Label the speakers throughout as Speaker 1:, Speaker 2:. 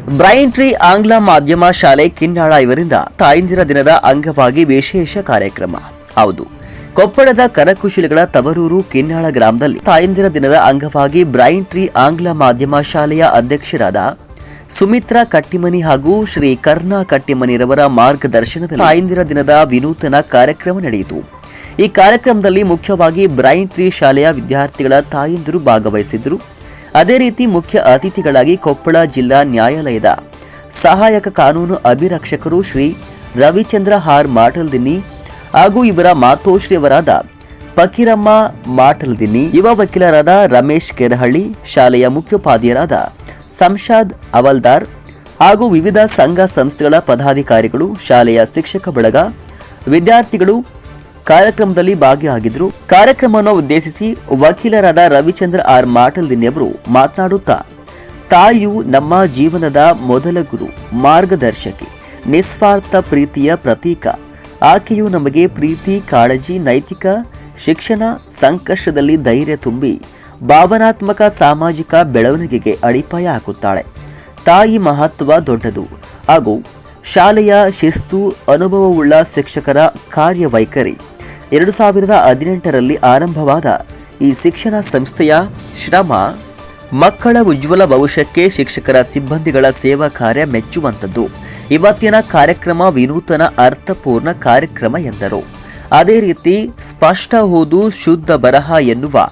Speaker 1: Brain tree ಆಂಗ್ಲ ಮಾಧ್ಯಮ ಶಾಲೆ ಕಿನ್ನಾಳ ಇವರಿಂದ ತಾಯಂದಿರ ದಿನದ ಅಂಗವಾಗಿ ವಿಶೇಷ ಕಾರ್ಯಕ್ರಮ. ಹೌದು, ಕೊಪ್ಪಳದ ಕರಕುಶಲಿಗಳ ತವರೂರು ಕಿನ್ನಾಳ ಗ್ರಾಮದಲ್ಲಿ ತಾಯಂದಿರ ದಿನದ ಅಂಗವಾಗಿ ಬ್ರೈನ್ ಟ್ರೀ ಆಂಗ್ಲ ಮಾಧ್ಯಮ ಶಾಲೆಯ ಅಧ್ಯಕ್ಷರಾದ ಸುಮಿತ್ರಾ ಕಟ್ಟಿಮನಿ ಹಾಗೂ ಶ್ರೀ ಕರ್ನಾ ಕಟ್ಟಿಮನಿರವರ ಮಾರ್ಗದರ್ಶನದಲ್ಲಿ ತಾಯಂದಿರ ದಿನದ ವಿನೂತನ ಕಾರ್ಯಕ್ರಮ ನಡೆಯಿತು. ಈ ಕಾರ್ಯಕ್ರಮದಲ್ಲಿ ಮುಖ್ಯವಾಗಿ ಬ್ರೈನ್ ಟ್ರೀ ಶಾಲೆಯ ವಿದ್ಯಾರ್ಥಿಗಳ ತಾಯಂದಿರು ಭಾಗವಹಿಸಿದ್ದರು. ಅದೇ ರೀತಿ ಮುಖ್ಯ ಅತಿಥಿಗಳಾಗಿ ಕೊಪ್ಪಳ ಜಿಲ್ಲಾ ನ್ಯಾಯಾಲಯದ ಸಹಾಯಕ ಕಾನೂನು ಅಭಿರಕ್ಷಕರು ಶ್ರೀ ರವಿಚಂದ್ರ ಆರ್ ಮಾಟಲ್ದಿನ್ನಿ ಹಾಗೂ ಇವರ ಮಾತೋಶ್ರೀಯವರಾದ ಫಕೀರಮ್ಮ ಮಾಟಲ್ದಿನ್ನಿ, ಯುವ ವಕೀಲರಾದ ರಮೇಶ್ ಕೆರಹಳ್ಳಿ, ಶಾಲೆಯ ಮುಖ್ಯೋಪಾಧ್ಯಾಯರಾದ ಸಂಶಾದ್ ಅವಲ್ದಾರ್ ಹಾಗೂ ವಿವಿಧ ಸಂಘ ಸಂಸ್ಥೆಗಳ ಪದಾಧಿಕಾರಿಗಳು, ಶಾಲೆಯ ಶಿಕ್ಷಕ ಬಳಗ, ವಿದ್ಯಾರ್ಥಿಗಳು ಕಾರ್ಯಕ್ರಮದಲ್ಲಿ ಭಾಗಿಯಾಗಿದ್ದರು. ಕಾರ್ಯಕ್ರಮವನ್ನು ಉದ್ದೇಶಿಸಿ ವಕೀಲರಾದ ರವಿಚಂದ್ರ ಆರ್ ಮಾಟಲ್ದಿನ್ನಿ ಅವರು ಮಾತನಾಡುತ್ತಾ, ತಾಯಿಯು ನಮ್ಮ ಜೀವನದ ಮೊದಲ ಗುರು, ಮಾರ್ಗದರ್ಶಕಿ, ನಿಸ್ವಾರ್ಥ ಪ್ರೀತಿಯ ಪ್ರತೀಕ. ಆಕೆಯು ನಮಗೆ ಪ್ರೀತಿ, ಕಾಳಜಿ, ನೈತಿಕ ಶಿಕ್ಷಣ, ಸಂಕಷ್ಟದಲ್ಲಿ ಧೈರ್ಯ ತುಂಬಿ ಭಾವನಾತ್ಮಕ ಸಾಮಾಜಿಕ ಬೆಳವಣಿಗೆಗೆ ಅಡಿಪಾಯ ಹಾಕುತ್ತಾಳೆ. ತಾಯಿ ಮಹತ್ವ ದೊಡ್ಡದು ಹಾಗೂ ಶಾಲೆಯ ಶಿಸ್ತು, ಅನುಭವವುಳ್ಳ ಶಿಕ್ಷಕರ ಕಾರ್ಯವೈಖರಿ. 2018ರಲ್ಲಿ ಆರಂಭವಾದ ಈ ಶಿಕ್ಷಣ ಸಂಸ್ಥೆಯ ಶ್ರಮ ಮಕ್ಕಳ ಉಜ್ವಲ ಭವಿಷ್ಯಕ್ಕೆ ಶಿಕ್ಷಕರ ಸಿಬ್ಬಂದಿಗಳ ಸೇವಾ ಕಾರ್ಯ ಮೆಚ್ಚುವಂಥದ್ದು. ಇವತ್ತಿನ ಕಾರ್ಯಕ್ರಮ ವಿನೂತನ ಅರ್ಥಪೂರ್ಣ ಕಾರ್ಯಕ್ರಮ ಎಂದರು. ಅದೇ ರೀತಿ ಸ್ಪಷ್ಟ ಓದು ಶುದ್ಧ ಬರಹ ಎನ್ನುವ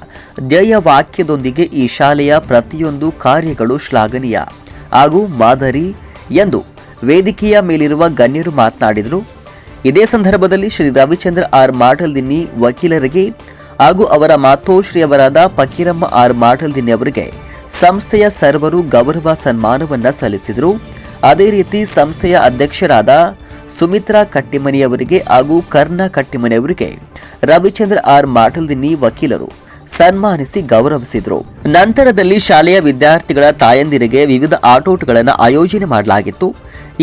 Speaker 1: ಧ್ಯೇಯ ವಾಕ್ಯದೊಂದಿಗೆ ಈ ಶಾಲೆಯ ಪ್ರತಿಯೊಂದು ಕಾರ್ಯಗಳು ಶ್ಲಾಘನೀಯ ಹಾಗೂ ಮಾದರಿ ಎಂದು ವೇದಿಕೆಯ ಮೇಲಿರುವ ಗಣ್ಯರು ಮಾತನಾಡಿದರು. ಇದೇ ಸಂದರ್ಭದಲ್ಲಿ ಶ್ರೀ ರವಿಚಂದ್ರ ಆರ್ ಮಾಟಲ್ದಿನ್ನಿ ವಕೀಲರಿಗೆ ಹಾಗೂ ಅವರ ಮಾತೋಶ್ರೀಯವರಾದ ಫಕೀರಮ್ಮ ಆರ್ ಮಾಟಲ್ದಿನ್ನಿ ಅವರಿಗೆ ಸಂಸ್ಥೆಯ ಸರ್ವರು ಗೌರವ ಸನ್ಮಾನವನ್ನ ಸಲ್ಲಿಸಿದರು. ಅದೇ ರೀತಿ ಸಂಸ್ಥೆಯ ಅಧ್ಯಕ್ಷರಾದ ಸುಮಿತ್ರಾ ಕಟ್ಟಿಮನಿಯವರಿಗೆ ಹಾಗೂ ಕರ್ನಾ ಕಟ್ಟಿಮನಿಯವರಿಗೆ ರವಿಚಂದ್ರ ಆರ್ ಮಾಟಲ್ದಿನ್ನಿ ವಕೀಲರು ಸನ್ಮಾನಿಸಿ ಗೌರವಿಸಿದರು. ನಂತರದಲ್ಲಿ ಶಾಲೆಯ ವಿದ್ಯಾರ್ಥಿಗಳ ತಾಯಂದಿರಿಗೆ ವಿವಿಧ ಆಟೋಟಗಳನ್ನು ಆಯೋಜನೆ ಮಾಡಲಾಗಿತ್ತು.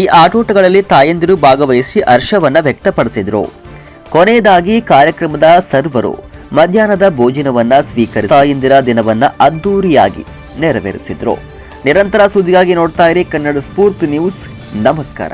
Speaker 1: ಈ ಆಟೋಟಗಳಲ್ಲಿ ತಾಯಂದಿರು ಭಾಗವಹಿಸಿ ಹರ್ಷವನ್ನ ವ್ಯಕ್ತಪಡಿಸಿದರು. ಕೊನೆಯದಾಗಿ ಕಾರ್ಯಕ್ರಮದ ಸರ್ವರು ಮಧ್ಯಾಹ್ನದ ಭೋಜನವನ್ನ ಸ್ವೀಕರಿಸಿ ತಾಯಂದಿರ ದಿನವನ್ನ ಅದ್ದೂರಿಯಾಗಿ ನೆರವೇರಿಸಿದರು. ನಿರಂತರ ಸುದ್ದಿಗಾಗಿ ನೋಡ್ತಾ ಇರಿ ಕನ್ನಡ ಸ್ಫೂರ್ತಿ ನ್ಯೂಸ್. ನಮಸ್ಕಾರ.